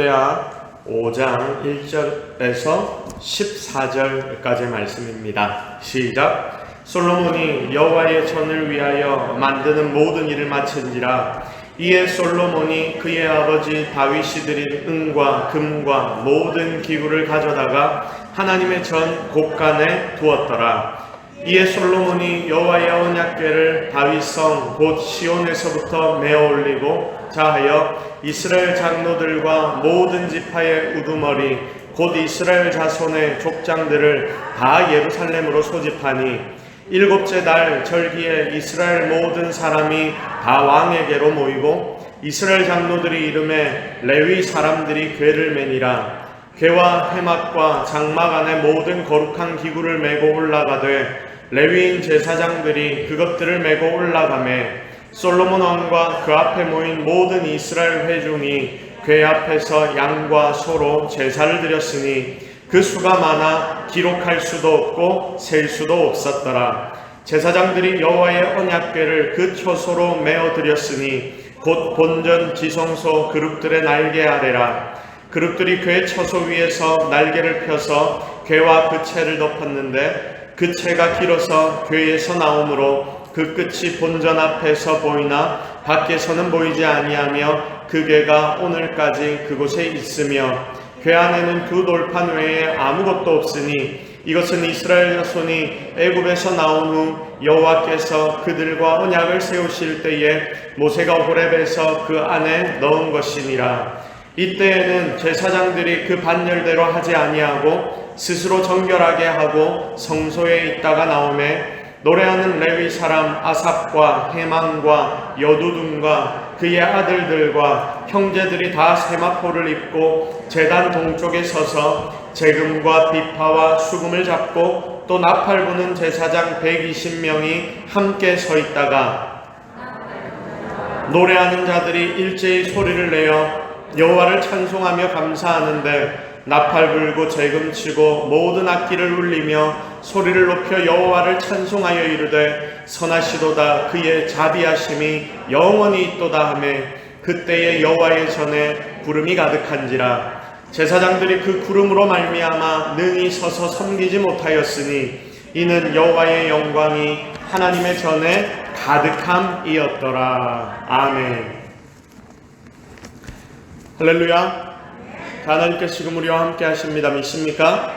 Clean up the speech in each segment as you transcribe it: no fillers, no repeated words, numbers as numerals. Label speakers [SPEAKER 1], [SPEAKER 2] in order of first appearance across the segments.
[SPEAKER 1] 역대하 5장 1절에서 14절까지의 말씀입니다. 시작. 솔로몬이 여호와의 전을 위하여 만드는 모든 일을 마친지라. 이에 솔로몬이 그의 아버지 다윗이 드린 은과 금과 모든 기구를 가져다가 하나님의 전 곳간에 두었더라. 이에 솔로몬이 여호와의 언약궤를 다윗성 곧 시온에서부터 메어 올리고 자하여 이스라엘 장로들과 모든 지파의 우두머리 곧 이스라엘 자손의 족장들을 다 예루살렘으로 소집하니 일곱째 날 절기에 이스라엘 모든 사람이 다 왕에게로 모이고 이스라엘 장로들이 이름에 레위 사람들이 궤를 매니라. 궤와 해막과 장막 안에 모든 거룩한 기구를 메고 올라가되 레위인 제사장들이 그것들을 메고 올라가매 솔로몬 왕과 그 앞에 모인 모든 이스라엘 회중이 궤 앞에서 양과 소로 제사를 드렸으니 그 수가 많아 기록할 수도 없고 셀 수도 없었더라. 제사장들이 여호와의 언약궤를 그 초소로 메어 드렸으니 곧 본전 지성소 그룹들의 날개 아래라. 그룹들이 궤 초소 위에서 날개를 펴서 궤와 그 채를 덮었는데 그 채가 길어서 궤에서 나오므로 그 끝이 본전 앞에서 보이나 밖에서는 보이지 아니하며 그 궤가 오늘까지 그곳에 있으며 궤 안에는 두 돌판 외에 아무것도 없으니 이것은 이스라엘 자손이 애굽에서 나온 후 여호와께서 그들과 언약을 세우실 때에 모세가 호렙에서 그 안에 넣은 것이니라. 이때에는 제사장들이 그 반열대로 하지 아니하고 스스로 정결하게 하고 성소에 있다가 나오매 노래하는 레위 사람 아삽과 헤만과 여두둔과 그의 아들들과 형제들이 다 세마포를 입고 제단 동쪽에 서서 재금과 비파와 수금을 잡고 또 나팔 부는 제사장 120명이 함께 서 있다가 노래하는 자들이 일제히 소리를 내어 여호와를 찬송하며 감사하는데 나팔 불고 재금 치고 모든 악기를 울리며 소리를 높여 여호와를 찬송하여 이르되 선하시도다 그의 자비하심이 영원히 있도다 하매 그때에 여호와의 전에 구름이 가득한지라. 제사장들이 그 구름으로 말미암아 능히 서서 섬기지 못하였으니 이는 여호와의 영광이 하나님의 전에 가득함이었더라. 아멘. 할렐루야. 하나님께서 지금 우리와 함께 하십니다. 믿습니까?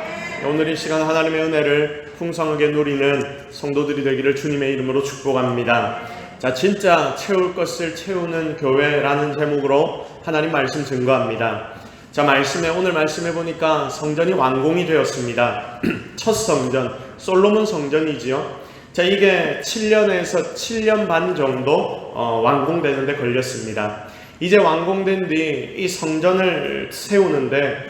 [SPEAKER 1] 오늘 이 시간 하나님의 은혜를 풍성하게 누리는 성도들이 되기를 주님의 이름으로 축복합니다. 자, 진짜 채울 것을 채우는 교회라는 제목으로 하나님 말씀 증거합니다. 자, 오늘 말씀해 보니까 성전이 완공이 되었습니다. 첫 성전, 솔로몬 성전이지요. 자, 이게 7년에서 7년 반 정도 완공되는데 걸렸습니다. 이제 완공된 뒤 이 성전을 채우는데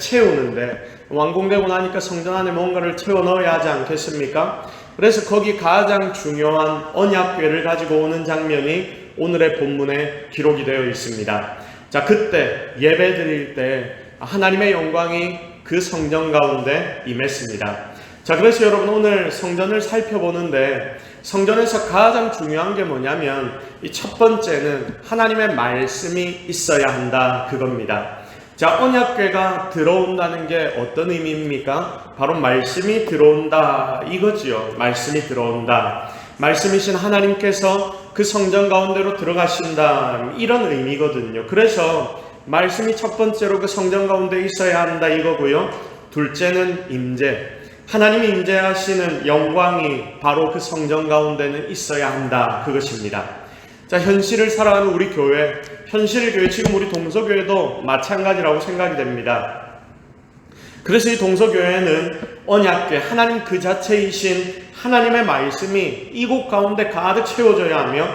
[SPEAKER 1] 완공되고 나니까 성전 안에 뭔가를 채워 넣어야 하지 않겠습니까? 그래서 거기 가장 중요한 언약궤를 가지고 오는 장면이 오늘의 본문에 기록이 되어 있습니다. 자, 그때 예배 드릴 때 하나님의 영광이 그 성전 가운데 임했습니다. 자, 그래서 여러분 오늘 성전을 살펴보는데 성전에서 가장 중요한 게 뭐냐면 이 첫 번째는 하나님의 말씀이 있어야 한다 그겁니다. 자, 언약궤가 들어온다는 게 어떤 의미입니까? 바로 말씀이 들어온다 이거지요. 말씀이 들어온다. 말씀이신 하나님께서 그 성전 가운데로 들어가신다 이런 의미거든요. 그래서 말씀이 첫 번째로 그 성전 가운데 있어야 한다 이거고요. 둘째는 임재. 하나님이 임재하시는 영광이 바로 그 성전 가운데는 있어야 한다 그것입니다. 자, 현실을 살아가는 우리 교회, 현실 교회, 지금 우리 동서교회도 마찬가지라고 생각이 됩니다. 그래서 이 동서교회는 언약궤, 하나님 그 자체이신 하나님의 말씀이 이곳 가운데 가득 채워져야 하며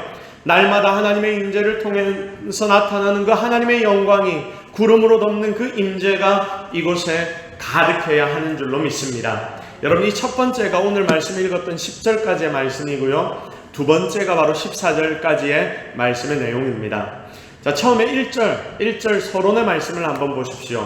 [SPEAKER 1] 날마다 하나님의 임재를 통해서 나타나는 그 하나님의 영광이 구름으로 덮는 그 임재가 이곳에 가득해야 하는 줄로 믿습니다. 여러분, 이 첫 번째가 오늘 말씀 읽었던 10절까지의 말씀이고요. 두 번째가 바로 14절까지의 말씀의 내용입니다. 자, 처음에 1절 서론의 말씀을 한번 보십시오.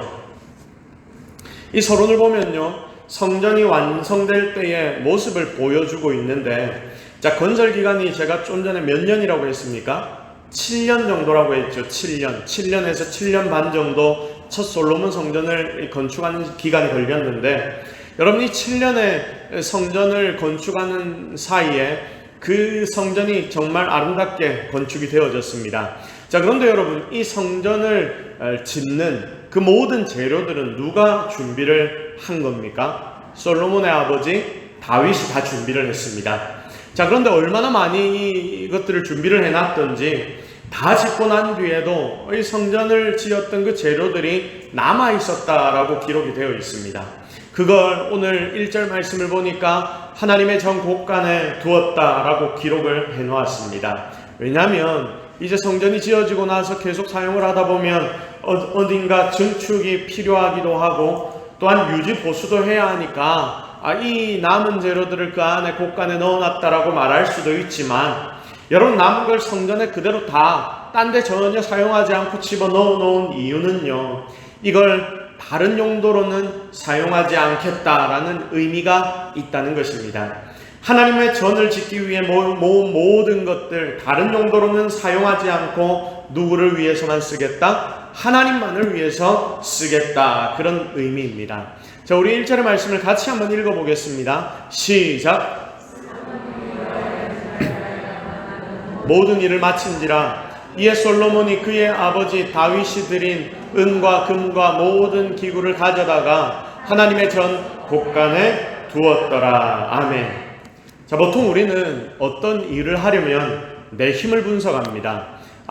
[SPEAKER 1] 이 서론을 보면요, 성전이 완성될 때의 모습을 보여주고 있는데, 자, 건설 기간이 제가 좀 전에 몇 년이라고 했습니까? 7년 정도라고 했죠. 7년에서 7년 반 정도 첫 솔로몬 성전을 건축하는 기간이 걸렸는데, 여러분이 7년의 성전을 건축하는 사이에 그 성전이 정말 아름답게 건축이 되어졌습니다. 자, 그런데 여러분, 이 성전을 짓는 그 모든 재료들은 누가 준비를 한 겁니까? 솔로몬의 아버지 다윗이 다 준비를 했습니다. 자, 그런데 얼마나 많이 이것들을 준비를 해놨던지 다 짓고 난 뒤에도 이 성전을 지었던 그 재료들이 남아 있었다라고 기록이 되어 있습니다. 그걸 오늘 1절 말씀을 보니까 하나님의 전 곳간에 두었다라고 기록을 해놓았습니다. 왜냐하면 이제 성전이 지어지고 나서 계속 사용을 하다 보면 어딘가 증축이 필요하기도 하고 또한 유지 보수도 해야 하니까 이 남은 재료들을 그 안에 곳간에 넣어놨다라고 말할 수도 있지만, 여러분, 남은 걸 성전에 그대로 다 딴 데 전혀 사용하지 않고 집어넣어 놓은 이유는요, 이걸 다른 용도로는 사용하지 않겠다라는 의미가 있다는 것입니다. 하나님의 전을 짓기 위해 모든 것들 다른 용도로는 사용하지 않고 누구를 위해서만 쓰겠다? 하나님만을 위해서 쓰겠다, 그런 의미입니다. 자, 우리 1절의 말씀을 같이 한번 읽어보겠습니다. 시작. 모든 일을 마친지라 이에 솔로몬이 그의 아버지 다윗이 드린 은과 금과 모든 기구를 가져다가 하나님의 전 곳간에 두었더라. 아멘. 자, 보통 우리는 어떤 일을 하려면 내 힘을 분석합니다.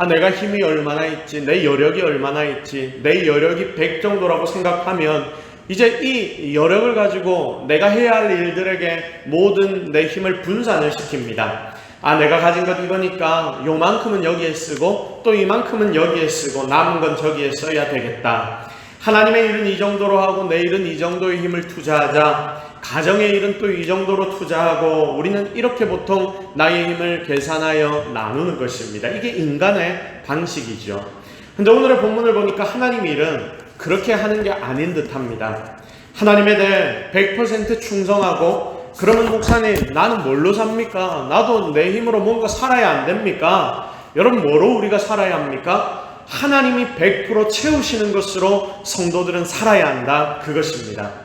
[SPEAKER 1] 내가 힘이 얼마나 있지, 내 여력이 얼마나 있지, 내 여력이 100 정도라고 생각하면 이제 이 여력을 가지고 내가 해야 할 일들에게 모든 내 힘을 분산을 시킵니다. 내가 가진 것 이거니까 요만큼은 여기에 쓰고 또 이만큼은 여기에 쓰고 남은 건 저기에 써야 되겠다. 하나님의 일은 이 정도로 하고 내 일은 이 정도의 힘을 투자하자. 가정의 일은 또 이 정도로 투자하고, 우리는 이렇게 보통 나의 힘을 계산하여 나누는 것입니다. 이게 인간의 방식이죠. 근데 오늘의 본문을 보니까 하나님 일은 그렇게 하는 게 아닌 듯 합니다. 하나님에 대해 100% 충성하고, 그러면 목사님, 나는 뭘로 삽니까? 나도 내 힘으로 뭔가 살아야 안 됩니까? 여러분, 뭐로 우리가 살아야 합니까? 하나님이 100% 채우시는 것으로 성도들은 살아야 한다, 그것입니다.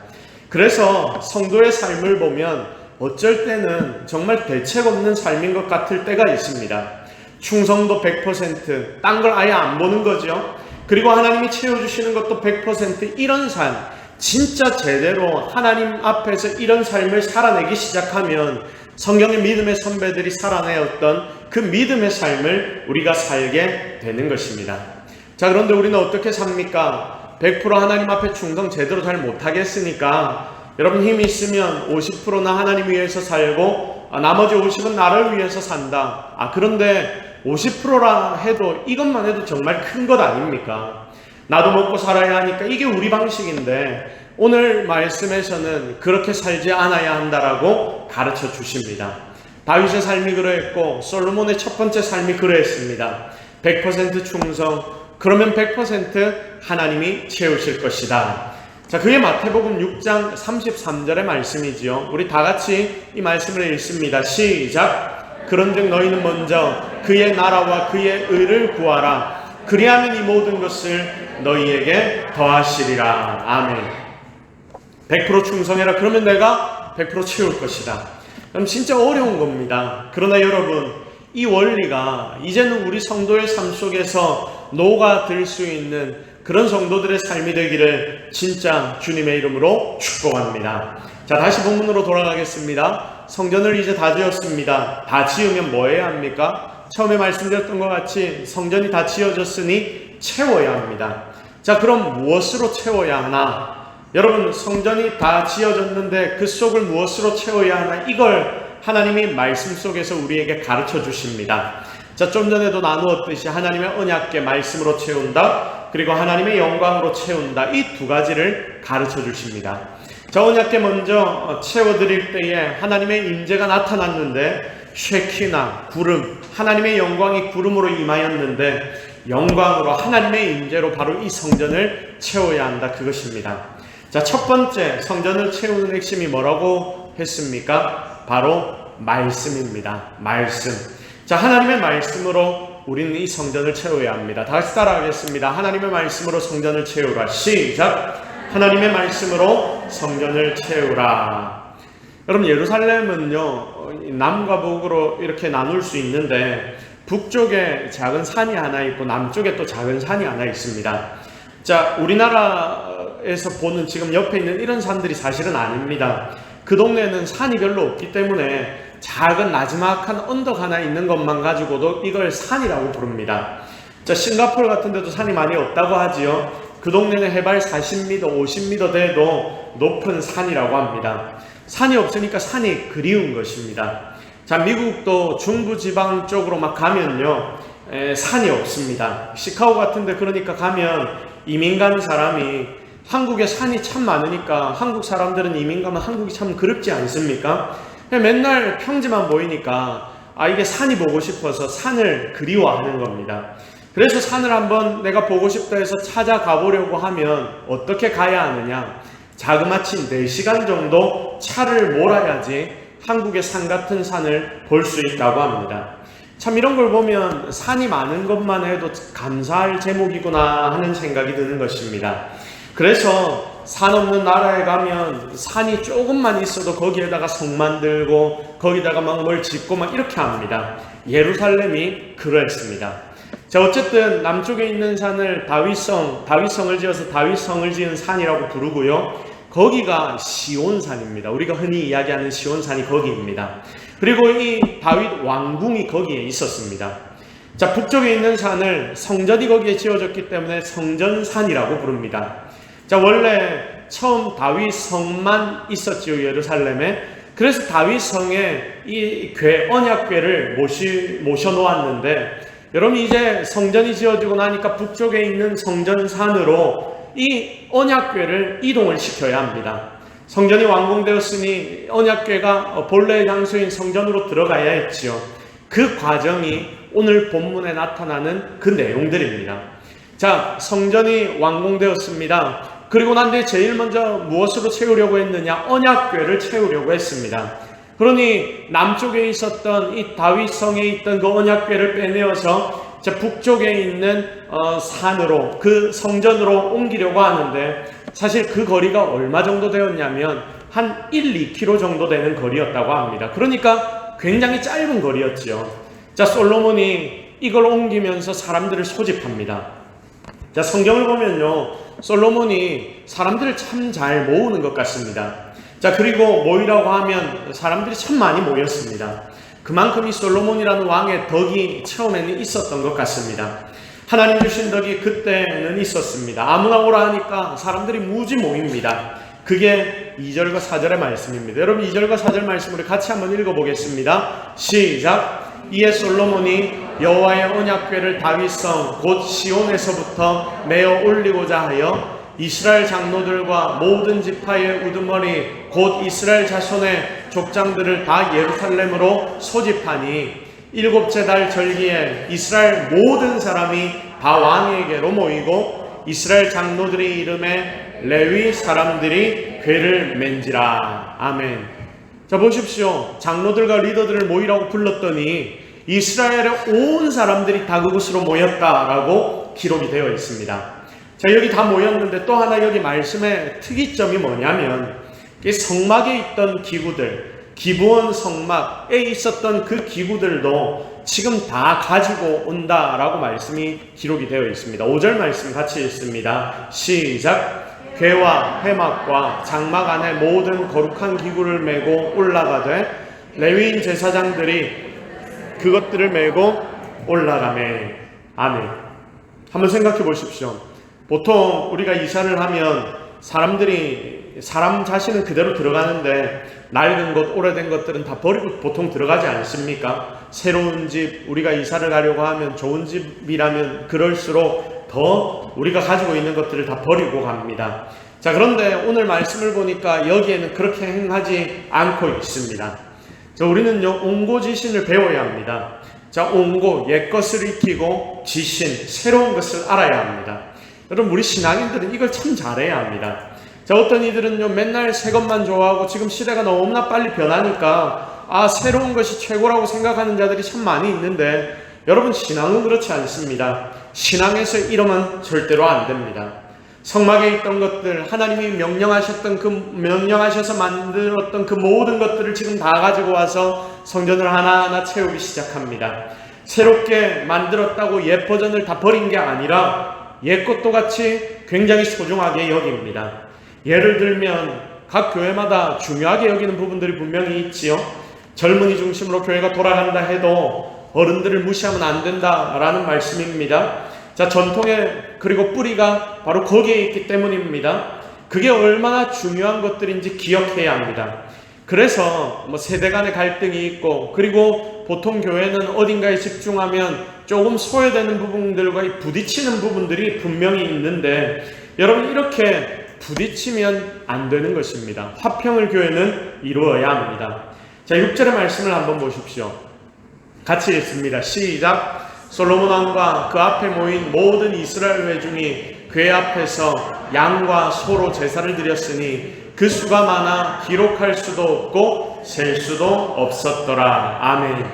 [SPEAKER 1] 그래서 성도의 삶을 보면 어쩔 때는 정말 대책 없는 삶인 것 같을 때가 있습니다. 충성도 100%, 딴 걸 아예 안 보는 거죠. 그리고 하나님이 채워주시는 것도 100%, 이런 삶, 진짜 제대로 하나님 앞에서 이런 삶을 살아내기 시작하면 성경의 믿음의 선배들이 살아내었던 그 믿음의 삶을 우리가 살게 되는 것입니다. 자, 그런데 우리는 어떻게 삽니까? 100% 하나님 앞에 충성 제대로 잘 못하겠으니까 여러분, 힘이 있으면 50%나 하나님 위해서 살고 나머지 50%은 나를 위해서 산다. 그런데 50%라 해도 이것만 해도 정말 큰 것 아닙니까? 나도 먹고 살아야 하니까 이게 우리 방식인데, 오늘 말씀에서는 그렇게 살지 않아야 한다라고 가르쳐 주십니다. 다윗의 삶이 그러했고 솔로몬의 첫 번째 삶이 그러했습니다. 100% 충성, 그러면 100% 하나님이 채우실 것이다. 자, 그게 마태복음 6장 33절의 말씀이지요. 우리 다 같이 이 말씀을 읽습니다. 시작. 그런즉 너희는 먼저 그의 나라와 그의 의를 구하라. 그리하면 이 모든 것을 너희에게 더하시리라. 아멘. 100% 충성해라. 그러면 내가 100% 채울 것이다. 그럼 진짜 어려운 겁니다. 그러나 여러분, 이 원리가 이제는 우리 성도의 삶 속에서 녹아들 수 있는 그런 성도들의 삶이 되기를 진짜 주님의 이름으로 축복합니다. 자, 다시 본문으로 돌아가겠습니다. 성전을 이제 다 지었습니다. 다 지으면 뭐 해야 합니까? 처음에 말씀드렸던 것 같이 성전이 다 지어졌으니 채워야 합니다. 자, 그럼 무엇으로 채워야 하나? 여러분, 성전이 다 지어졌는데 그 속을 무엇으로 채워야 하나? 이걸 하나님이 말씀 속에서 우리에게 가르쳐 주십니다. 자, 좀 전에도 나누었듯이 하나님의 언약궤 말씀으로 채운다, 그리고 하나님의 영광으로 채운다, 이 두 가지를 가르쳐 주십니다. 자, 언약궤 먼저 채워드릴 때에 하나님의 임재가 나타났는데, 쉐키나 구름, 하나님의 영광이 구름으로 임하였는데 영광으로 하나님의 임재로 바로 이 성전을 채워야 한다, 그것입니다. 자, 첫 번째 성전을 채우는 핵심이 뭐라고 했습니까? 바로 말씀입니다. 말씀. 자, 하나님의 말씀으로 우리는 이 성전을 채워야 합니다. 다시 따라하겠습니다. 하나님의 말씀으로 성전을 채우라. 시작! 하나님의 말씀으로 성전을 채우라. 여러분, 예루살렘은요, 남과 북으로 이렇게 나눌 수 있는데 북쪽에 작은 산이 하나 있고 남쪽에 또 작은 산이 하나 있습니다. 자, 우리나라에서 보는 지금 옆에 있는 이런 산들이 사실은 아닙니다. 그 동네에는 산이 별로 없기 때문에 작은 나지막한 언덕 하나 있는 것만 가지고도 이걸 산이라고 부릅니다. 자, 싱가포르 같은 데도 산이 많이 없다고 하지요. 그 동네는 해발 40m, 50m 돼도 높은 산이라고 합니다. 산이 없으니까 산이 그리운 것입니다. 자, 미국도 중부지방 쪽으로 막 가면요, 산이 없습니다. 시카고 같은 데 그러니까 가면 이민 가는 사람이 한국에 산이 참 많으니까 한국 사람들은 이민 가면 한국이 참 그립지 않습니까? 맨날 평지만 보이니까 이게 산이 보고 싶어서 산을 그리워하는 겁니다. 그래서 산을 한번 내가 보고 싶다 해서 찾아가 보려고 하면 어떻게 가야 하느냐? 자그마치 4시간 정도 차를 몰아야지 한국의 산 같은 산을 볼 수 있다고 합니다. 참 이런 걸 보면 산이 많은 것만 해도 감사할 제목이구나 하는 생각이 드는 것입니다. 그래서 산 없는 나라에 가면 산이 조금만 있어도 거기에다가 성 만들고 거기다가 막 뭘 짓고 막 이렇게 합니다. 예루살렘이 그랬습니다. 자, 어쨌든 남쪽에 있는 산을 다윗성을 지어서 다윗성을 지은 산이라고 부르고요. 거기가 시온산입니다. 우리가 흔히 이야기하는 시온산이 거기입니다. 그리고 이 다윗 왕궁이 거기에 있었습니다. 자, 북쪽에 있는 산을 성전이 거기에 지어졌기 때문에 성전산이라고 부릅니다. 자, 원래 처음 다윗 성만 있었지요, 예루살렘에. 그래서 다윗 성에 이 언약궤를 모셔 놓았는데, 여러분 이제 성전이 지어지고 나니까 북쪽에 있는 성전산으로 이 언약궤를 이동을 시켜야 합니다. 성전이 완공되었으니 언약궤가 본래의 장소인 성전으로 들어가야 했지요. 그 과정이 오늘 본문에 나타나는 그 내용들입니다. 자, 성전이 완공되었습니다. 그리고 난 뒤에 제일 먼저 무엇으로 채우려고 했느냐? 언약궤를 채우려고 했습니다. 그러니 남쪽에 있었던 이 다윗성에 있던 그 언약궤를 빼내어서 북쪽에 있는 산으로, 그 성전으로 옮기려고 하는데, 사실 그 거리가 얼마 정도 되었냐면 한 1-2km 정도 되는 거리였다고 합니다. 그러니까 굉장히 짧은 거리였죠. 자, 솔로몬이 이걸 옮기면서 사람들을 소집합니다. 자, 성경을 보면요, 솔로몬이 사람들을 참 잘 모으는 것 같습니다. 자, 그리고 모이라고 하면 사람들이 참 많이 모였습니다. 그만큼 이 솔로몬이라는 왕의 덕이 처음에는 있었던 것 같습니다. 하나님 주신 덕이 그때는 있었습니다. 아무나 오라 하니까 사람들이 무지 모입니다. 그게 2절과 4절의 말씀입니다. 여러분 2절과 4절 말씀을 같이 한번 읽어보겠습니다. 시작! 이에 솔로몬이 여호와의 언약궤를 다윗성 곧 시온에서부터 메어 올리고자 하여 이스라엘 장로들과 모든 지파의 우두머리 곧 이스라엘 자손의 족장들을 다 예루살렘으로 소집하니 7째 달 절기에 이스라엘 모든 사람이 다 왕에게로 모이고 이스라엘 장로들의 이름에 레위 사람들이 궤를 맨지라. 아멘. 자, 보십시오. 장로들과 리더들을 모이라고 불렀더니 이스라엘의 온 사람들이 다 그곳으로 모였다라고 기록이 되어 있습니다. 자, 여기 다 모였는데 또 하나 여기 말씀의 특이점이 뭐냐면 성막에 있던 기구들, 기브온 성막에 있었던 그 기구들도 지금 다 가지고 온다라고 말씀이 기록이 되어 있습니다. 5절 말씀 같이 읽습니다. 시작! 궤와 회막과 장막 안에 모든 거룩한 기구를 메고 올라가되 레위인 제사장들이 그것들을 메고 올라가매. 아멘. 한번 생각해 보십시오. 보통 우리가 이사를 하면 사람 자신은 그대로 들어가는데 낡은 것, 오래된 것들은 다 버리고 보통 들어가지 않습니까? 새로운 집, 우리가 이사를 가려고 하면 좋은 집이라면 그럴수록 더 우리가 가지고 있는 것들을 다 버리고 갑니다. 자, 그런데 오늘 말씀을 보니까 여기에는 그렇게 행하지 않고 있습니다. 자, 우리는요, 옹고지신을 배워야 합니다. 자, 옹고, 옛것을 익히고 지신, 새로운 것을 알아야 합니다. 여러분, 우리 신앙인들은 이걸 참 잘해야 합니다. 자, 어떤 이들은요, 맨날 새 것만 좋아하고 지금 시대가 너무나 빨리 변하니까 새로운 것이 최고라고 생각하는 자들이 참 많이 있는데, 여러분, 신앙은 그렇지 않습니다. 신앙에서 이러면 절대로 안 됩니다. 성막에 있던 것들, 하나님이 명령하셔서 만들었던 그 모든 것들을 지금 다 가지고 와서 성전을 하나하나 채우기 시작합니다. 새롭게 만들었다고 옛 버전을 다 버린 게 아니라 옛 것도 같이 굉장히 소중하게 여깁니다. 예를 들면 각 교회마다 중요하게 여기는 부분들이 분명히 있지요. 젊은이 중심으로 교회가 돌아간다 해도 어른들을 무시하면 안 된다라는 말씀입니다. 자, 전통의 그리고 뿌리가 바로 거기에 있기 때문입니다. 그게 얼마나 중요한 것들인지 기억해야 합니다. 그래서 세대 간의 갈등이 있고, 그리고 보통 교회는 어딘가에 집중하면 조금 소외되는 부분들과 부딪히는 부분들이 분명히 있는데, 여러분, 이렇게 부딪히면 안 되는 것입니다. 화평을 교회는 이루어야 합니다. 자, 6절의 말씀을 한번 보십시오. 같이 읽습니다. 시작. 솔로몬 왕과 그 앞에 모인 모든 이스라엘 회중이 궤 앞에서 양과 소로 제사를 드렸으니 그 수가 많아 기록할 수도 없고 셀 수도 없었더라. 아멘.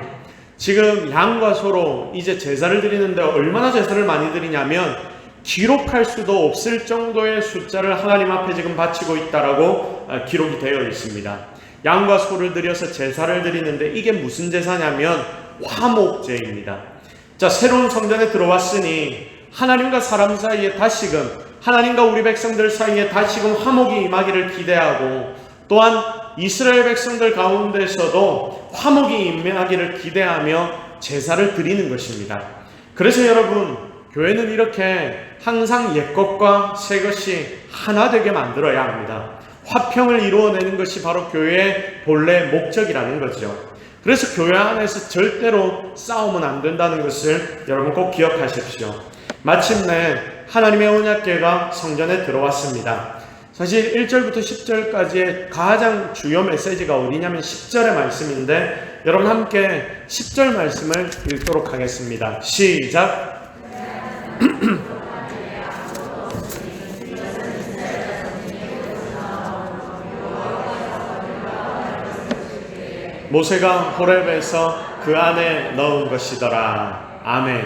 [SPEAKER 1] 지금 양과 소로 이제 제사를 드리는데 얼마나 제사를 많이 드리냐면 기록할 수도 없을 정도의 숫자를 하나님 앞에 지금 바치고 있다라고 기록이 되어 있습니다. 양과 소를 드려서 제사를 드리는데 이게 무슨 제사냐면 화목제입니다. 자, 새로운 성전에 들어왔으니 하나님과 사람 사이에 다시금, 하나님과 우리 백성들 사이에 다시금 화목이 임하기를 기대하고, 또한 이스라엘 백성들 가운데서도 화목이 임하기를 기대하며 제사를 드리는 것입니다. 그래서 여러분, 교회는 이렇게 항상 옛것과 새것이 하나 되게 만들어야 합니다. 화평을 이루어내는 것이 바로 교회의 본래 목적이라는 거죠. 그래서 교회 안에서 절대로 싸우면 안 된다는 것을 여러분 꼭 기억하십시오. 마침내 하나님의 언약궤가 성전에 들어왔습니다. 사실 1절부터 10절까지의 가장 주요 메시지가 어디냐면 10절의 말씀인데, 여러분 함께 10절 말씀을 읽도록 하겠습니다. 시작. 모세가 호렙에서 그 안에 넣은 것이더라. 아멘.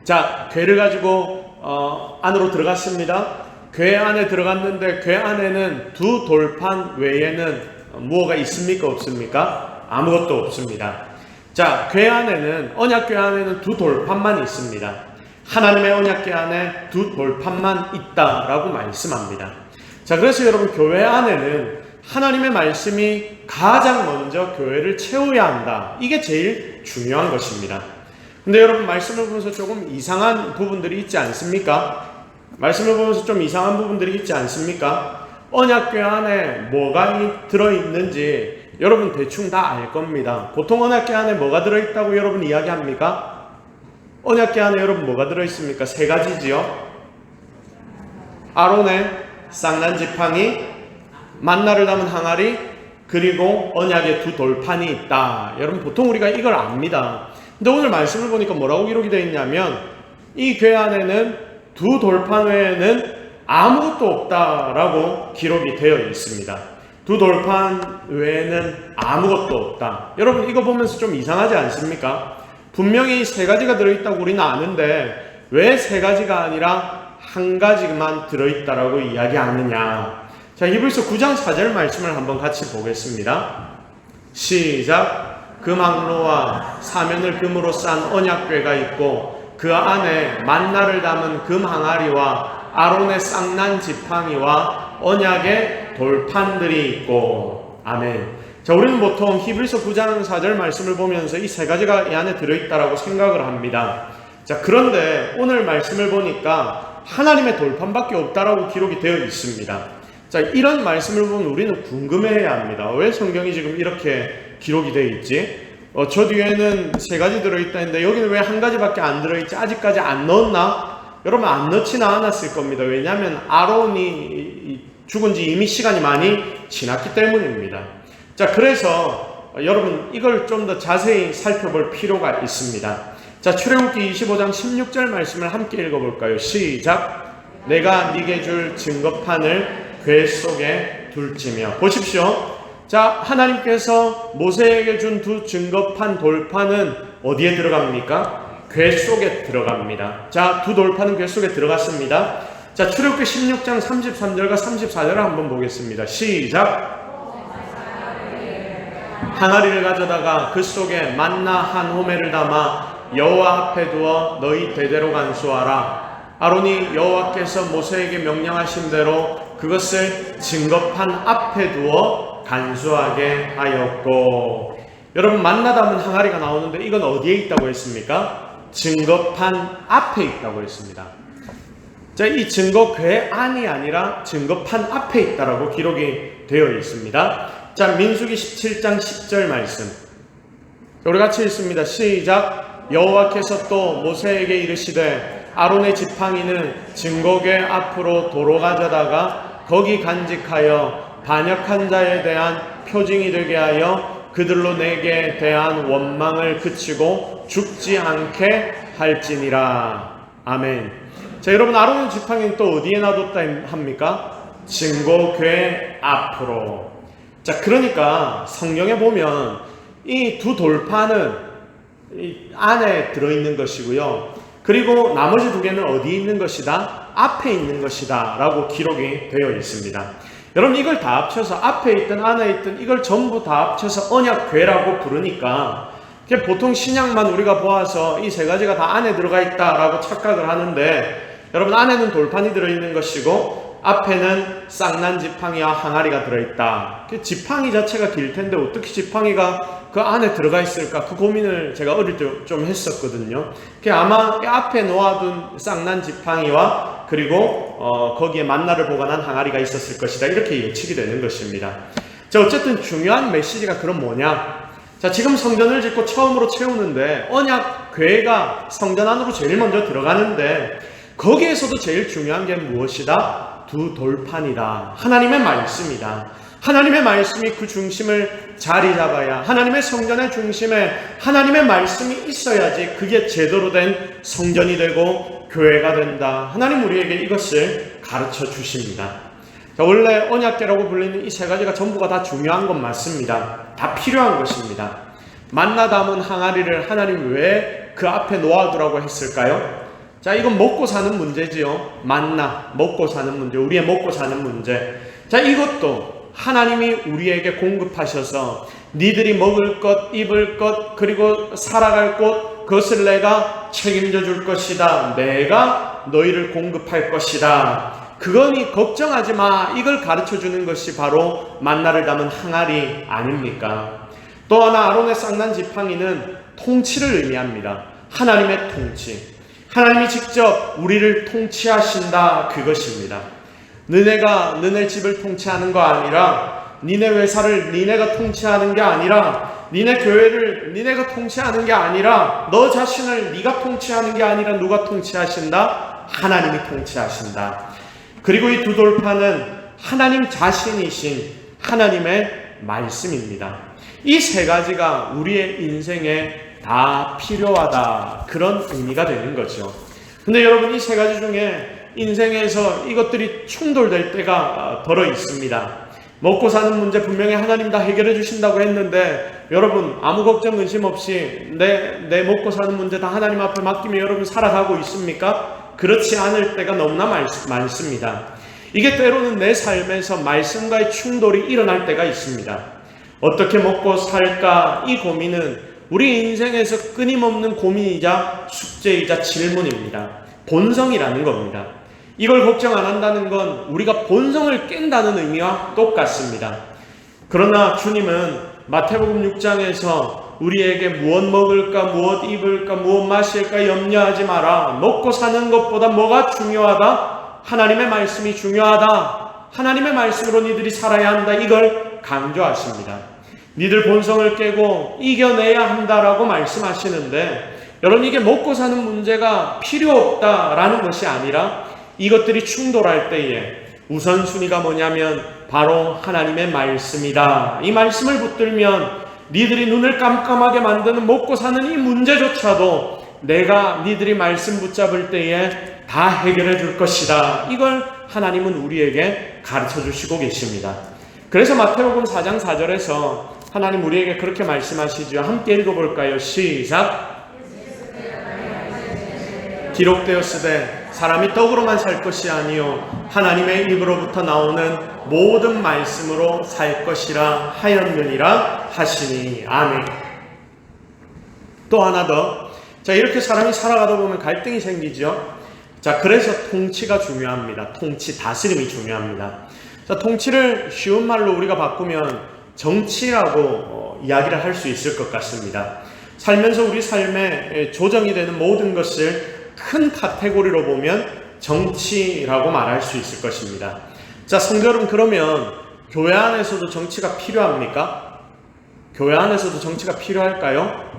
[SPEAKER 1] 자, 궤를 가지고 안으로 들어갔습니다. 궤 안에 들어갔는데 궤 안에는 두 돌판 외에는 무엇가 있습니까? 없습니까? 아무것도 없습니다. 자, 궤 안에는, 언약궤 안에는 두 돌판만 있습니다. 하나님의 언약궤 안에 두 돌판만 있다라고 말씀합니다. 자, 그래서 여러분, 교회 안에는 하나님의 말씀이 가장 먼저 교회를 채워야 한다. 이게 제일 중요한 것입니다. 근데 여러분, 말씀을 보면서 조금 이상한 부분들이 있지 않습니까? 말씀을 보면서 좀 이상한 부분들이 있지 않습니까? 언약궤 안에 뭐가 들어있는지 여러분 대충 다 알 겁니다. 보통 언약궤 안에 뭐가 들어있다고 여러분 이야기합니까? 언약궤 안에 여러분 뭐가 들어있습니까? 세 가지지요. 아론의 쌍난 지팡이, 만나를 담은 항아리, 그리고 언약의 두 돌판이 있다. 여러분, 보통 우리가 이걸 압니다. 근데 오늘 말씀을 보니까 뭐라고 기록이 되어 있냐면, 이 궤 안에는 두 돌판 외에는 아무것도 없다라고 기록이 되어 있습니다. 두 돌판 외에는 아무것도 없다. 여러분, 이거 보면서 좀 이상하지 않습니까? 분명히 세 가지가 들어있다고 우리는 아는데 왜 세 가지가 아니라 한 가지만 들어있다라고 이야기하느냐. 자, 히브리서 9장 4절 말씀을 한번 같이 보겠습니다. 시작. 그 망로와 사면을 금으로 싼 언약궤가 있고 그 안에 만나를 담은 금 항아리와 아론의 쌍난 지팡이와 언약의 돌판들이 있고. 아멘. 자, 우리는 보통 히브리서 9장 4절 말씀을 보면서 이 세 가지가 이 안에 들어있다라고 생각을 합니다. 자, 그런데 오늘 말씀을 보니까 하나님의 돌판밖에 없다라고 기록이 되어 있습니다. 자, 이런 말씀을 보면 우리는 궁금해해야 합니다. 왜 성경이 지금 이렇게 기록이 되어 있지? 저 뒤에는 세 가지 들어있다 했는데 여기는 왜 한 가지밖에 안 들어있지? 아직까지 안 넣었나? 여러분, 안 넣지는 않았을 겁니다. 왜냐하면 아론이 죽은 지 이미 시간이 많이 지났기 때문입니다. 자, 그래서 여러분, 이걸 좀 더 자세히 살펴볼 필요가 있습니다. 자, 출애굽기 25장 16절 말씀을 함께 읽어볼까요? 시작. 내가 네게 줄 증거판을 궤 속에 둘지며. 보십시오. 자, 하나님께서 모세에게 준 두 증거판 돌판은 어디에 들어갑니까? 궤 속에 들어갑니다. 자, 두 돌파는 궤 속에 들어갔습니다. 자, 출애굽기 16장 33절과 34절을 한번 보겠습니다. 시작. 항아리를 가져다가 그 속에 만나 한 호멜을 담아 여호와 앞에 두어 너희 대대로 간수하라. 아론이 여호와께서 모세에게 명령하신 대로 그것을 증거판 앞에 두어 간수하게 하였고. 여러분, 만나 담은 항아리가 나오는데 이건 어디에 있다고 했습니까? 증거판 앞에 있다고 했습니다. 자, 이 증거궤 안이 아니라 증거판 앞에 있다라고 기록이 되어 있습니다. 자, 민수기 17장 10절 말씀 우리 같이 읽습니다. 시작. 여호와께서 또 모세에게 이르시되 아론의 지팡이는 증거궤 앞으로 도로 가져다가 거기 간직하여 반역한 자에 대한 표징이 되게 하여 그들로 내게 대한 원망을 그치고 죽지 않게 할지니라. 아멘. 자, 여러분, 아론의 지팡이는 또 어디에 놔뒀다 합니까? 증거궤 앞으로. 자, 그러니까 성경에 보면 이 두 돌파는 이 안에 들어있는 것이고요. 그리고 나머지 두 개는 어디에 있는 것이다? 앞에 있는 것이다 라고 기록이 되어 있습니다. 여러분, 이걸 다 합쳐서 앞에 있든 안에 있든 이걸 전부 다 합쳐서 언약궤라고 부르니까 보통 신약만 우리가 보아서 이 세 가지가 다 안에 들어가 있다라고 착각을 하는데, 여러분, 안에는 돌판이 들어있는 것이고 앞에는 쌍난 지팡이와 항아리가 들어있다. 지팡이 자체가 길 텐데 어떻게 지팡이가 그 안에 들어가 있을까? 그 고민을 제가 어릴 때 좀 했었거든요. 아마 앞에 놓아둔 쌍난 지팡이와 그리고 거기에 만나를 보관한 항아리가 있었을 것이다, 이렇게 예측이 되는 것입니다. 자, 어쨌든 중요한 메시지가 그럼 뭐냐? 자, 지금 성전을 짓고 처음으로 채우는데 언약궤가 성전 안으로 제일 먼저 들어가는데 거기에서도 제일 중요한 게 무엇이다? 두 돌판이다. 하나님의 말씀이다. 하나님의 말씀이 그 중심을 자리 잡아야, 하나님의 성전의 중심에 하나님의 말씀이 있어야지 그게 제대로 된 성전이 되고 교회가 된다. 하나님 우리에게 이것을 가르쳐 주십니다. 자, 원래 언약궤라고 불리는 이 세 가지가 전부가 다 중요한 건 맞습니다. 다 필요한 것입니다. 만나 담은 항아리를 하나님 왜 그 앞에 놓아두라고 했을까요? 자, 이건 먹고 사는 문제지요. 만나, 먹고 사는 문제, 우리의 먹고 사는 문제. 자, 이것도 하나님이 우리에게 공급하셔서 니들이 먹을 것, 입을 것, 그리고 살아갈 곳, 그것을 내가 책임져 줄 것이다. 내가 너희를 공급할 것이다. 그거니 걱정하지 마. 이걸 가르쳐 주는 것이 바로 만나를 담은 항아리 아닙니까? 또 하나, 아론의 쌍난 지팡이는 통치를 의미합니다. 하나님의 통치. 하나님이 직접 우리를 통치하신다, 그것입니다. 너네가 너네 집을 통치하는 거 아니라, 니네 회사를 니네가 통치하는 게 아니라, 니네 교회를 니네가 통치하는 게 아니라, 너 자신을 네가 통치하는 게 아니라 누가 통치하신다? 하나님이 통치하신다. 그리고 이 두 돌파는 하나님 자신이신 하나님의 말씀입니다. 이 세 가지가 우리의 인생에 다 필요하다, 그런 의미가 되는 거죠. 근데 여러분, 이 세 가지 중에 인생에서 이것들이 충돌될 때가 덜어 있습니다. 먹고 사는 문제 분명히 하나님 다 해결해 주신다고 했는데, 여러분, 아무 걱정 근심 없이 내 먹고 사는 문제 다 하나님 앞에 맡기면 여러분 살아가고 있습니까? 그렇지 않을 때가 너무나 많습니다. 이게 때로는 내 삶에서 말씀과의 충돌이 일어날 때가 있습니다. 어떻게 먹고 살까? 이 고민은 우리 인생에서 끊임없는 고민이자 숙제이자 질문입니다. 본성이라는 겁니다. 이걸 걱정 안 한다는 건 우리가 본성을 깬다는 의미와 똑같습니다. 그러나 주님은 마태복음 6장에서 우리에게 무엇 먹을까, 무엇 입을까, 무엇 마실까 염려하지 마라. 먹고 사는 것보다 뭐가 중요하다? 하나님의 말씀이 중요하다. 하나님의 말씀으로 니들이 살아야 한다. 이걸 강조하십니다. 니들 본성을 깨고 이겨내야 한다라고 말씀하시는데, 여러분, 이게 먹고 사는 문제가 필요 없다라는 것이 아니라 이것들이 충돌할 때에 우선순위가 뭐냐면 바로 하나님의 말씀이다. 이 말씀을 붙들면 니들이 눈을 깜깜하게 만드는 먹고 사는 이 문제조차도 내가 니들이 말씀 붙잡을 때에 다 해결해 줄 것이다. 이걸 하나님은 우리에게 가르쳐 주시고 계십니다. 그래서 마태복음 4장 4절에서 하나님 우리에게 그렇게 말씀하시죠. 함께 읽어볼까요? 시작. 기록되었으되 사람이 떡으로만 살 것이 아니요 하나님의 입으로부터 나오는 모든 말씀으로 살 것이라 하였느니라 하시니. 아멘. 또 하나 더. 자, 이렇게 사람이 살아가다 보면 갈등이 생기죠. 자, 그래서 통치가 중요합니다. 통치, 다스림이 중요합니다. 자, 통치를 쉬운 말로 우리가 바꾸면 정치라고 이야기를 할 수 있을 것 같습니다. 살면서 우리 삶에 조정이 되는 모든 것을 큰 카테고리로 보면 정치라고 말할 수 있을 것입니다. 자, 성도 여러분, 그러면 교회 안에서도 정치가 필요합니까? 교회 안에서도 정치가 필요할까요?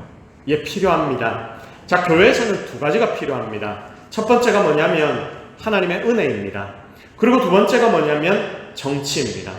[SPEAKER 1] 예, 필요합니다. 자, 교회에서는 두 가지가 필요합니다. 첫 번째가 뭐냐면 하나님의 은혜입니다. 그리고 두 번째가 뭐냐면 정치입니다.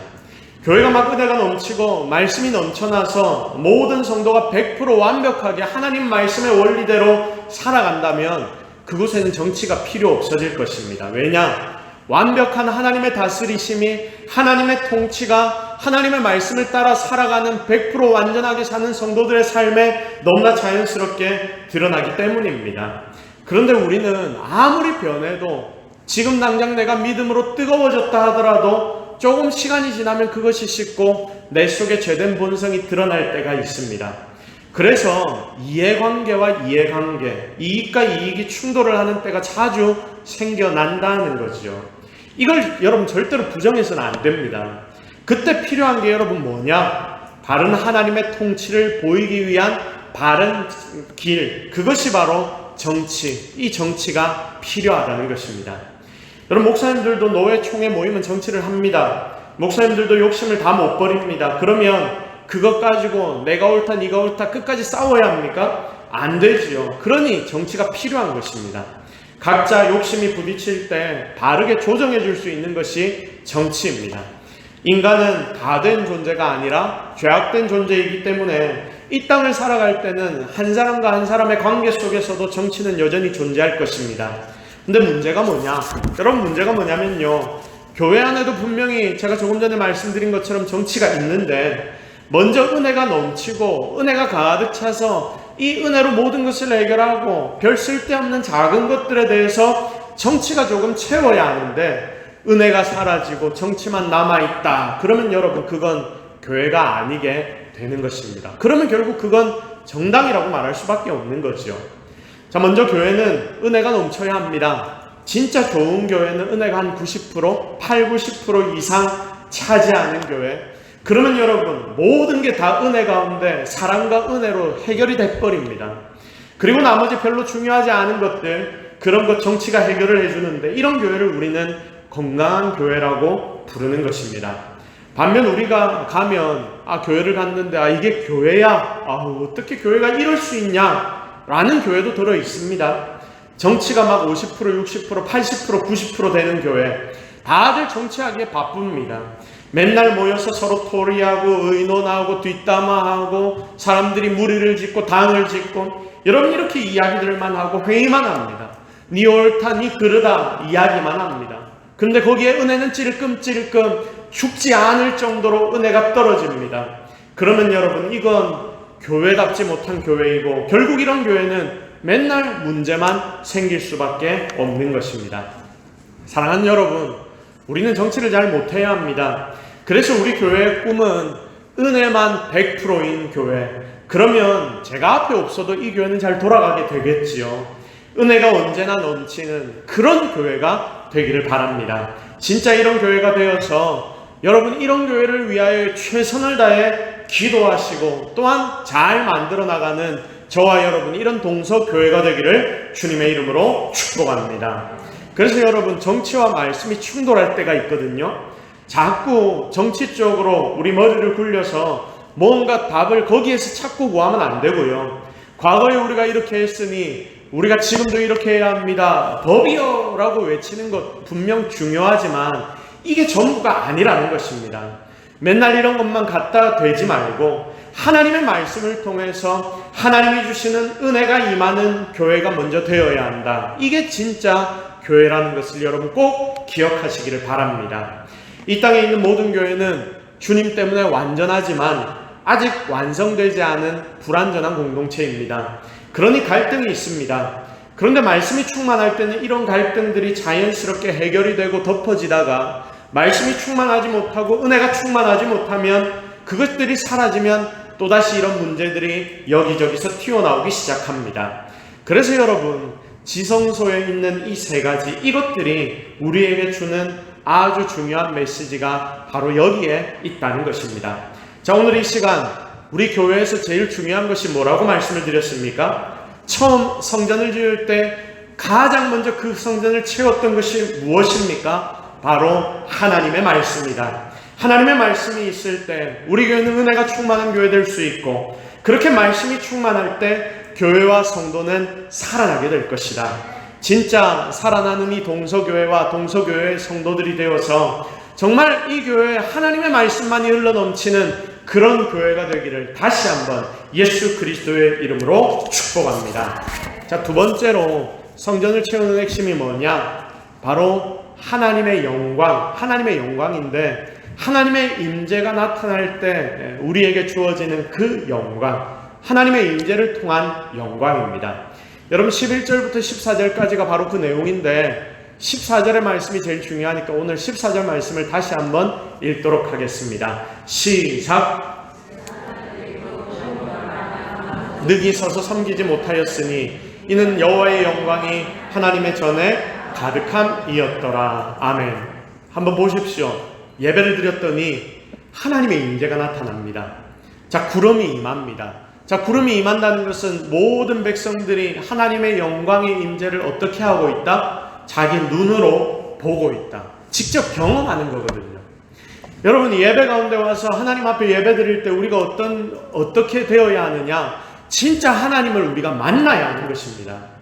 [SPEAKER 1] 교회가 막 은혜가 넘치고 말씀이 넘쳐나서 모든 성도가 100% 완벽하게 하나님 말씀의 원리대로 살아간다면 그곳에는 정치가 필요 없어질 것입니다. 왜냐? 완벽한 하나님의 다스리심이, 하나님의 통치가 하나님의 말씀을 따라 살아가는 100% 완전하게 사는 성도들의 삶에 너무나 자연스럽게 드러나기 때문입니다. 그런데 우리는 아무리 변해도 지금 당장 내가 믿음으로 뜨거워졌다 하더라도 조금 시간이 지나면 그것이 식고 내 속에 죄된 본성이 드러날 때가 있습니다. 그래서 이해관계와 이해관계, 이익과 이익이 충돌을 하는 때가 자주 생겨난다는 거죠. 이걸 여러분 절대로 부정해서는 안 됩니다. 그때 필요한 게 여러분 뭐냐? 바른 하나님의 통치를 보이기 위한 바른 길, 그것이 바로 정치, 이 정치가 필요하다는 것입니다. 여러분, 목사님들도 노회 총회 모이면 정치를 합니다. 목사님들도 욕심을 다 못 버립니다. 그러면 그것 가지고 내가 옳다 네가 옳다 끝까지 싸워야 합니까? 안 되지요. 그러니 정치가 필요한 것입니다. 각자 욕심이 부딪힐 때 바르게 조정해 줄 수 있는 것이 정치입니다. 인간은 다 된 존재가 아니라 죄악된 존재이기 때문에 이 땅을 살아갈 때는 한 사람과 한 사람의 관계 속에서도 정치는 여전히 존재할 것입니다. 근데 문제가 뭐냐? 여러분, 문제가 뭐냐면요, 교회 안에도 분명히 제가 조금 전에 말씀드린 것처럼 정치가 있는데 먼저 은혜가 넘치고 은혜가 가득 차서 이 은혜로 모든 것을 해결하고 별 쓸데없는 작은 것들에 대해서 정치가 조금 채워야 하는데 은혜가 사라지고 정치만 남아있다. 그러면 여러분, 그건 교회가 아니게 되는 것입니다. 그러면 결국 그건 정당이라고 말할 수밖에 없는 거죠. 자, 먼저 교회는 은혜가 넘쳐야 합니다. 진짜 좋은 교회는 은혜가 한 90%, 80-90% 이상 차지하는 교회. 그러면 여러분, 모든 게 다 은혜 가운데 사랑과 은혜로 해결이 돼버립니다. 그리고 나머지 별로 중요하지 않은 것들, 그런 것 정치가 해결을 해주는데, 이런 교회를 우리는 건강한 교회라고 부르는 것입니다. 반면 우리가 가면 교회를 갔는데 이게 교회야? 어떻게 교회가 이럴 수 있냐? 라는 교회도 들어 있습니다. 정치가 막 50%, 60%, 80%, 90% 되는 교회, 다들 정치하기에 바쁩니다. 맨날 모여서 서로 토리하고 의논하고 뒷담화하고 사람들이 무리를 짓고 당을 짓고, 여러분, 이렇게 이야기들만 하고 회의만 합니다. 니 옳다 니 그르다 이야기만 합니다. 그런데 거기에 은혜는 찔끔찔끔 죽지 않을 정도로 은혜가 떨어집니다. 그러면 여러분, 이건 교회답지 못한 교회이고 결국 이런 교회는 맨날 문제만 생길 수밖에 없는 것입니다. 사랑하는 여러분, 우리는 정치를 잘 못해야 합니다. 그래서 우리 교회의 꿈은 은혜만 100%인 교회. 그러면 제가 앞에 없어도 이 교회는 잘 돌아가게 되겠지요. 은혜가 언제나 넘치는 그런 교회가 되기를 바랍니다. 진짜 이런 교회가 되어서 여러분, 이런 교회를 위하여 최선을 다해 기도하시고 또한 잘 만들어 나가는 저와 여러분, 이런 동서교회가 되기를 주님의 이름으로 축복합니다. 그래서 여러분, 정치와 말씀이 충돌할 때가 있거든요. 자꾸 정치 쪽으로 우리 머리를 굴려서 뭔가 답을 거기에서 찾고 구하면 안 되고요. 과거에 우리가 이렇게 했으니 우리가 지금도 이렇게 해야 합니다. 법이요! 라고 외치는 것 분명 중요하지만 이게 전부가 아니라는 것입니다. 맨날 이런 것만 갖다 대지 말고 하나님의 말씀을 통해서 하나님이 주시는 은혜가 임하는 교회가 먼저 되어야 한다. 이게 진짜 교회라는 것을 여러분 꼭 기억하시기를 바랍니다. 이 땅에 있는 모든 교회는 주님 때문에 완전하지만 아직 완성되지 않은 불완전한 공동체입니다. 그러니 갈등이 있습니다. 그런데 말씀이 충만할 때는 이런 갈등들이 자연스럽게 해결이 되고 덮어지다가 말씀이 충만하지 못하고 은혜가 충만하지 못하면 그것들이 사라지면 또다시 이런 문제들이 여기저기서 튀어나오기 시작합니다. 그래서 여러분, 지성소에 있는 이 세 가지, 이것들이 우리에게 주는 아주 중요한 메시지가 바로 여기에 있다는 것입니다. 자, 오늘 이 시간 우리 교회에서 제일 중요한 것이 뭐라고 말씀을 드렸습니까? 처음 성전을 지을 때 가장 먼저 그 성전을 채웠던 것이 무엇입니까? 바로 하나님의 말씀이다. 하나님의 말씀이 있을 때 우리 교회는 은혜가 충만한 교회 될 수 있고, 그렇게 말씀이 충만할 때 교회와 성도는 살아나게 될 것이다. 진짜 살아나는 이 동서교회와 동서교회의 성도들이 되어서 정말 이 교회에 하나님의 말씀만이 흘러넘치는 그런 교회가 되기를 다시 한번 예수 그리스도의 이름으로 축복합니다. 자, 두 번째로 성전을 채우는 핵심이 뭐냐? 바로 하나님의 영광, 하나님의 영광인데, 하나님의 임재가 나타날 때 우리에게 주어지는 그 영광, 하나님의 임재를 통한 영광입니다. 여러분, 11절부터 14절까지가 바로 그 내용인데 14절의 말씀이 제일 중요하니까 오늘 14절 말씀을 다시 한번 읽도록 하겠습니다. 시작. 늑이 서서 섬기지 못하였으니 이는 여호와의 영광이 하나님의 전에 가득함이었더라. 아멘. 한번 보십시오. 예배를 드렸더니 하나님의 임재가 나타납니다. 자, 구름이 임합니다. 자, 구름이 임한다는 것은 모든 백성들이 하나님의 영광의 임재를 어떻게 하고 있다? 자기 눈으로 보고 있다. 직접 경험하는 거거든요. 여러분, 예배 가운데 와서 하나님 앞에 예배 드릴 때 우리가 어떻게 되어야 하느냐? 진짜 하나님을 우리가 만나야 하는 것입니다.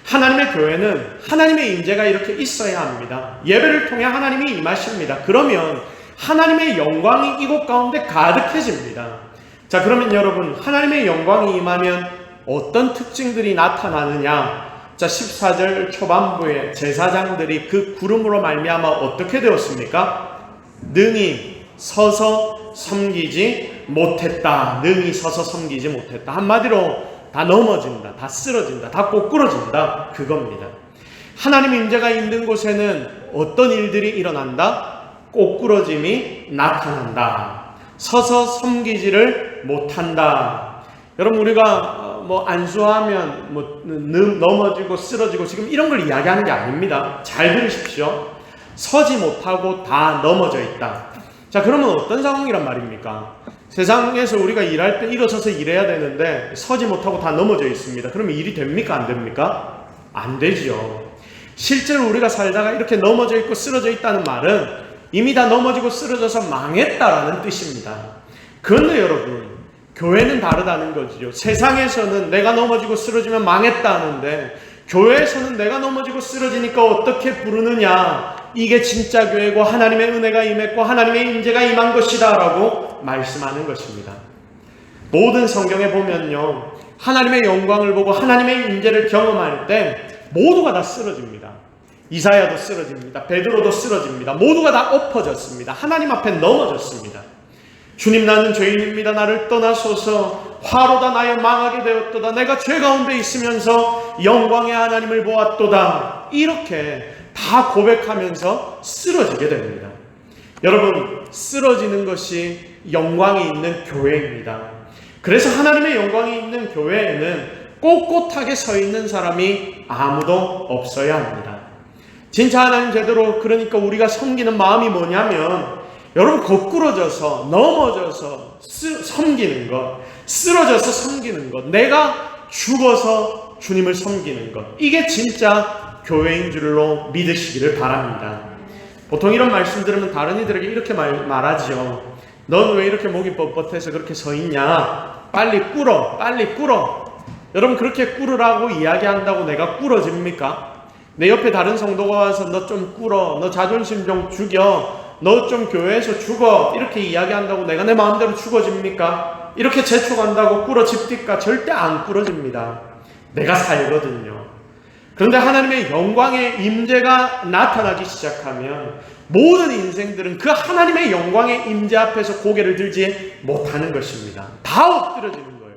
[SPEAKER 1] 하나님의 교회는 하나님의 임재가 이렇게 있어야 합니다. 예배를 통해 하나님이 임하십니다. 그러면 하나님의 영광이 이곳 가운데 가득해집니다. 자, 그러면 여러분, 하나님의 영광이 임하면 어떤 특징들이 나타나느냐? 자, 14절 초반부에 제사장들이 그 구름으로 말미암아 어떻게 되었습니까? 능히 서서 섬기지 못했다. 능히 서서 섬기지 못했다. 한마디로 다 넘어진다, 다 쓰러진다, 다 꼬꾸러진다, 그겁니다. 하나님 임재가 있는 곳에는 어떤 일들이 일어난다? 꼬꾸러짐이 나타난다. 서서 섬기지를 못한다. 여러분, 우리가 안수하면 넘어지고 쓰러지고 지금 이런 걸 이야기하는 게 아닙니다. 잘 들으십시오. 서지 못하고 다 넘어져 있다. 자, 그러면 어떤 상황이란 말입니까? 세상에서 우리가 일할 때 일어서서 일해야 되는데 서지 못하고 다 넘어져 있습니다. 그러면 일이 됩니까? 안 됩니까? 안 되죠. 실제로 우리가 살다가 이렇게 넘어져 있고 쓰러져 있다는 말은 이미 다 넘어지고 쓰러져서 망했다라는 뜻입니다. 그런데 여러분, 교회는 다르다는 거죠. 세상에서는 내가 넘어지고 쓰러지면 망했다 하는데 교회에서는 내가 넘어지고 쓰러지니까 어떻게 부르느냐? 이게 진짜 교회고 하나님의 은혜가 임했고 하나님의 임재가 임한 것이다 라고 말씀하는 것입니다. 모든 성경에 보면요, 하나님의 영광을 보고 하나님의 임재를 경험할 때 모두가 다 쓰러집니다. 이사야도 쓰러집니다. 베드로도 쓰러집니다. 모두가 다 엎어졌습니다. 하나님 앞에 넘어졌습니다. 주님, 나는 죄인입니다. 나를 떠나소서. 화로다 나여 망하게 되었도다. 내가 죄 가운데 있으면서 영광의 하나님을 보았도다. 이렇게 다 고백하면서 쓰러지게 됩니다. 여러분, 쓰러지는 것이 영광이 있는 교회입니다. 그래서 하나님의 영광이 있는 교회에는 꼿꼿하게 서 있는 사람이 아무도 없어야 합니다. 진짜 하나님 제대로, 그러니까 우리가 섬기는 마음이 뭐냐면, 여러분, 거꾸러져서 넘어져서 섬기는 것, 쓰러져서 섬기는 것, 내가 죽어서 주님을 섬기는 것, 이게 진짜 교회인 줄로 믿으시기를 바랍니다. 보통 이런 말씀 들으면 다른 이들에게 이렇게 말하죠. 넌 왜 이렇게 목이 뻣뻣해서 그렇게 서 있냐? 빨리 꿇어, 빨리 꿇어. 여러분, 그렇게 꿇으라고 이야기한다고 내가 꿇어집니까? 내 옆에 다른 성도가 와서 너 좀 꿇어, 너 자존심 좀 죽여, 너 좀 교회에서 죽어, 이렇게 이야기한다고 내가 내 마음대로 죽어집니까? 이렇게 재촉한다고 꿇어집니까? 절대 안 꿇어집니다. 내가 살거든요. 그런데 하나님의 영광의 임재가 나타나기 시작하면 모든 인생들은 그 하나님의 영광의 임재 앞에서 고개를 들지 못하는 것입니다. 다 엎드려지는 거예요.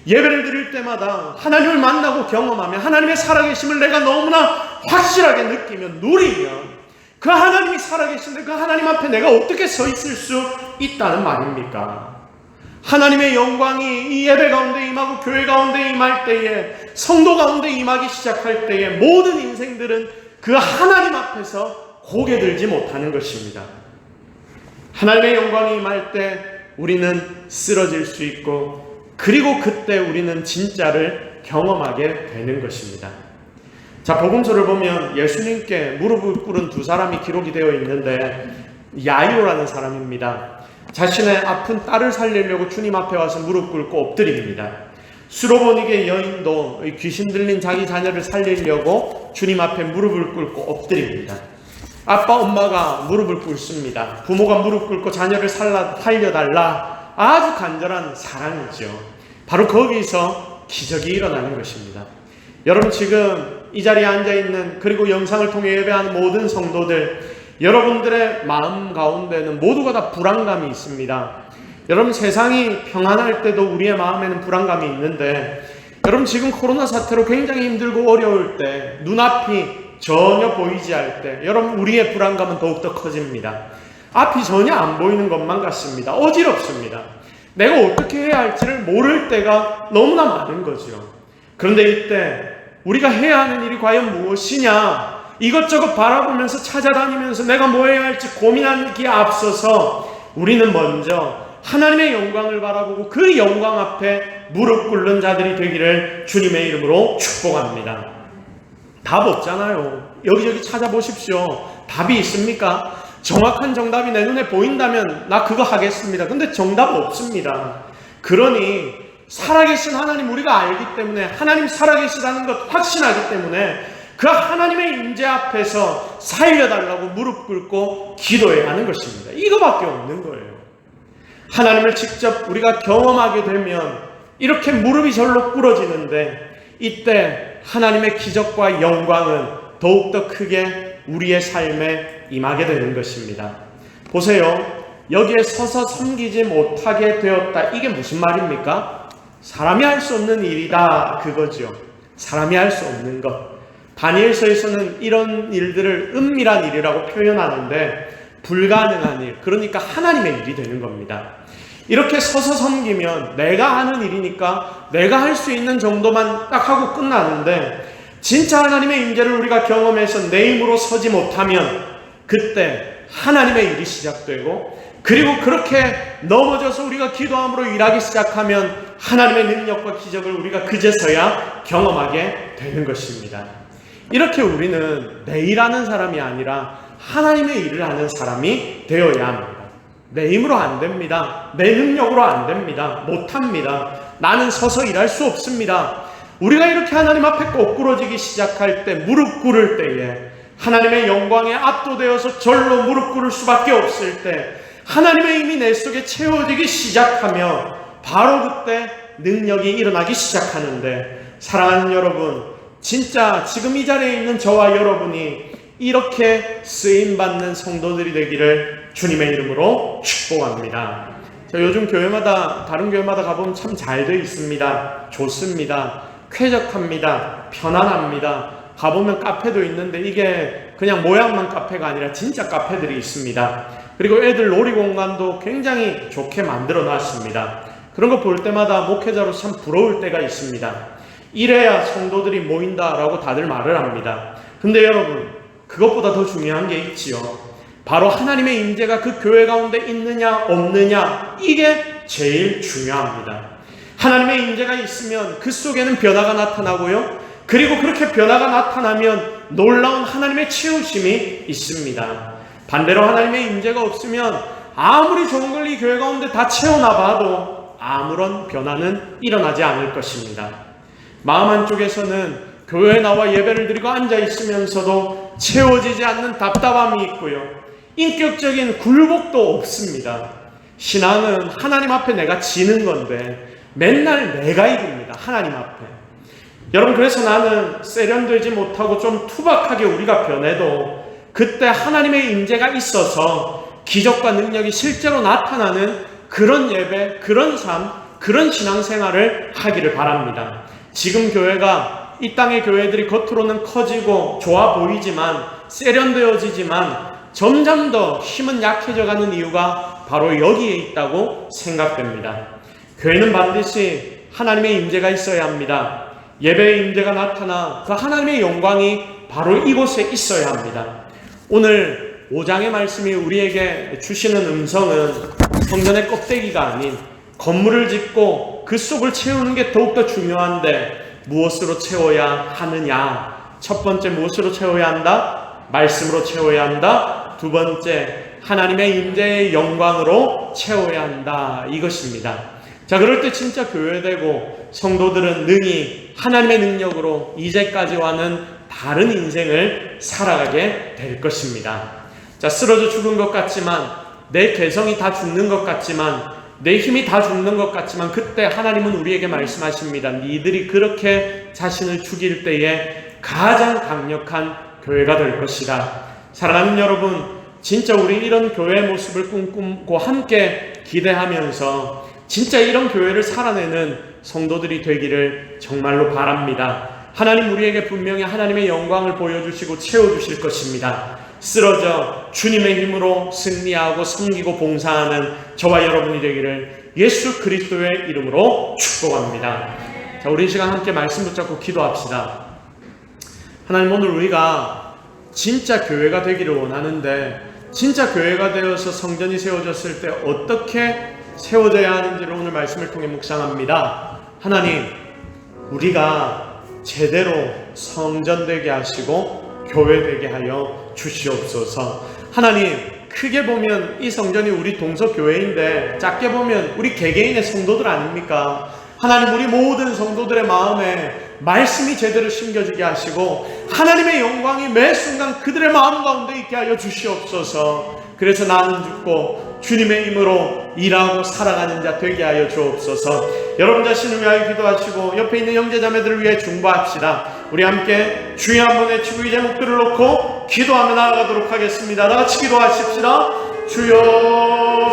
[SPEAKER 1] 예배를 드릴 때마다 하나님을 만나고 경험하며 하나님의 살아계심을 내가 너무나 확실하게 느끼며 누리면 그 하나님이 살아계신데 그 하나님 앞에 내가 어떻게 서 있을 수 있다는 말입니까? 하나님의 영광이 이 예배 가운데 임하고 교회 가운데 임할 때에, 성도 가운데 임하기 시작할 때에 모든 인생들은 그 하나님 앞에서 고개 들지 못하는 것입니다. 하나님의 영광이 임할 때 우리는 쓰러질 수 있고, 그리고 그때 우리는 진짜를 경험하게 되는 것입니다. 자, 복음서를 보면 예수님께 무릎을 꿇은 두 사람이 기록이 되어 있는데, 야이로라는 사람입니다. 자신의 아픈 딸을 살리려고 주님 앞에 와서 무릎 꿇고 엎드립니다. 수로보니게 여인도 귀신 들린 자기 자녀를 살리려고 주님 앞에 무릎을 꿇고 엎드립니다. 아빠 엄마가 무릎을 꿇습니다. 부모가 무릎 꿇고 자녀를 살려달라, 아주 간절한 사랑이죠. 바로 거기서 기적이 일어나는 것입니다. 여러분, 지금 이 자리에 앉아있는, 그리고 영상을 통해 예배하는 모든 성도들, 여러분들의 마음 가운데는 모두가 다 불안감이 있습니다. 여러분, 세상이 평안할 때도 우리의 마음에는 불안감이 있는데, 여러분 지금 코로나 사태로 굉장히 힘들고 어려울 때, 눈앞이 전혀 보이지 않을 때, 여러분 우리의 불안감은 더욱더 커집니다. 앞이 전혀 안 보이는 것만 같습니다. 어지럽습니다. 내가 어떻게 해야 할지를 모를 때가 너무나 많은 거죠. 그런데 이때 우리가 해야 하는 일이 과연 무엇이냐, 이것저것 바라보면서 찾아다니면서 내가 뭐 해야 할지 고민하기에 앞서서 우리는 먼저 하나님의 영광을 바라보고 그 영광 앞에 무릎 꿇는 자들이 되기를 주님의 이름으로 축복합니다. 답 없잖아요. 여기저기 찾아보십시오. 답이 있습니까? 정확한 정답이 내 눈에 보인다면 나 그거 하겠습니다. 근데 정답 없습니다. 그러니 살아계신 하나님 우리가 알기 때문에, 하나님 살아계시다는 것 확신하기 때문에 그 하나님의 임재 앞에서 살려달라고 무릎 꿇고 기도해야 하는 것입니다. 이거밖에 없는 거예요. 하나님을 직접 우리가 경험하게 되면 이렇게 무릎이 절로 꿇어지는데, 이때 하나님의 기적과 영광은 더욱더 크게 우리의 삶에 임하게 되는 것입니다. 보세요. 여기에 서서 섬기지 못하게 되었다. 이게 무슨 말입니까? 사람이 할 수 없는 일이다, 그거죠. 사람이 할 수 없는 것. 다니엘서에서는 이런 일들을 은밀한 일이라고 표현하는데, 불가능한 일, 그러니까 하나님의 일이 되는 겁니다. 이렇게 서서 섬기면 내가 하는 일이니까 내가 할 수 있는 정도만 딱 하고 끝나는데, 진짜 하나님의 임재를 우리가 경험해서 내 힘으로 서지 못하면 그때 하나님의 일이 시작되고, 그리고 그렇게 넘어져서 우리가 기도함으로 일하기 시작하면 하나님의 능력과 기적을 우리가 그제서야 경험하게 되는 것입니다. 이렇게 우리는 내 일하는 사람이 아니라 하나님의 일을 하는 사람이 되어야 합니다. 내 힘으로 안 됩니다. 내 능력으로 안 됩니다. 못합니다. 나는 서서 일할 수 없습니다. 우리가 이렇게 하나님 앞에 거꾸러지기 시작할 때, 무릎 꿇을 때에, 하나님의 영광에 압도되어서 절로 무릎 꿇을 수밖에 없을 때, 하나님의 힘이 내 속에 채워지기 시작하며 바로 그때 능력이 일어나기 시작하는데, 사랑하는 여러분, 진짜 지금 이 자리에 있는 저와 여러분이 이렇게 쓰임받는 성도들이 되기를 주님의 이름으로 축복합니다. 요즘 교회마다, 다른 교회마다 가보면 참 잘 되어 있습니다. 좋습니다. 쾌적합니다. 편안합니다. 가보면 카페도 있는데 이게 그냥 모양만 카페가 아니라 진짜 카페들이 있습니다. 그리고 애들 놀이공간도 굉장히 좋게 만들어 놨습니다. 그런 거 볼 때마다 목회자로서 참 부러울 때가 있습니다. 이래야 성도들이 모인다라고 다들 말을 합니다. 근데 여러분, 그것보다 더 중요한 게 있지요. 바로 하나님의 임재가 그 교회 가운데 있느냐 없느냐, 이게 제일 중요합니다. 하나님의 임재가 있으면 그 속에는 변화가 나타나고요, 그리고 그렇게 변화가 나타나면 놀라운 하나님의 치유심이 있습니다. 반대로 하나님의 임재가 없으면 아무리 좋은 걸 이 교회 가운데 다 채워놔봐도 아무런 변화는 일어나지 않을 것입니다. 마음 한쪽에서는 교회에 나와 예배를 드리고 앉아 있으면서도 채워지지 않는 답답함이 있고요, 인격적인 굴복도 없습니다. 신앙은 하나님 앞에 내가 지는 건데 맨날 내가 이깁니다. 하나님 앞에. 여러분, 그래서 나는 세련되지 못하고 좀 투박하게 우리가 변해도 그때 하나님의 임재가 있어서 기적과 능력이 실제로 나타나는 그런 예배, 그런 삶, 그런 신앙생활을 하기를 바랍니다. 지금 교회가 이 땅의 교회들이 겉으로는 커지고 좋아 보이지만 세련되어지지만 점점 더 힘은 약해져가는 이유가 바로 여기에 있다고 생각됩니다. 교회는 반드시 하나님의 임재가 있어야 합니다. 예배의 임재가 나타나 그 하나님의 영광이 바로 이곳에 있어야 합니다. 오늘 5장의 말씀이 우리에게 주시는 음성은 성전의 껍데기가 아닌 건물을 짓고 그 속을 채우는 게 더욱더 중요한데 무엇으로 채워야 하느냐? 첫 번째 무엇으로 채워야 한다? 말씀으로 채워야 한다. 두 번째 하나님의 임재의 영광으로 채워야 한다. 이것입니다. 자, 그럴 때 진짜 교회되고 성도들은 능히 하나님의 능력으로 이제까지와는 다른 인생을 살아가게 될 것입니다. 자, 쓰러져 죽은 것 같지만 내 개성이 다 죽는 것 같지만 내 힘이 다 죽는 것 같지만 그때 하나님은 우리에게 말씀하십니다. 니들이 그렇게 자신을 죽일 때에 가장 강력한 교회가 될 것이다. 사랑하는 여러분, 진짜 우리 이런 교회의 모습을 꿈꾸고 함께 기대하면서 진짜 이런 교회를 살아내는 성도들이 되기를 정말로 바랍니다. 하나님 우리에게 분명히 하나님의 영광을 보여주시고 채워주실 것입니다. 쓰러져 주님의 힘으로 승리하고 섬기고 봉사하는 저와 여러분이 되기를 예수 그리스도의 이름으로 축복합니다. 자, 우리 이 시간 함께 말씀 붙잡고 기도합시다. 하나님, 오늘 우리가 진짜 교회가 되기를 원하는데 진짜 교회가 되어서 성전이 세워졌을 때 어떻게 세워져야 하는지를 오늘 말씀을 통해 묵상합니다. 하나님, 우리가 제대로 성전 되게 하시고 교회 되게 하여 주시옵소서. 하나님, 크게 보면 이 성전이 우리 동서교회인데 작게 보면 우리 개개인의 성도들 아닙니까? 하나님, 우리 모든 성도들의 마음에 말씀이 제대로 심겨지게 하시고 하나님의 영광이 매 순간 그들의 마음 가운데 있게 하여 주시옵소서. 그래서 나는 죽고 주님의 힘으로 일하고 살아가는 자 되게 하여 주옵소서. 여러분 자신을 위하여 기도하시고 옆에 있는 형제자매들을 위해 중보합시다. 우리 함께 주여 한번 외치고 이 제목들을 놓고 기도하며 나아가도록 하겠습니다. 다 같이 기도하십시다. 주여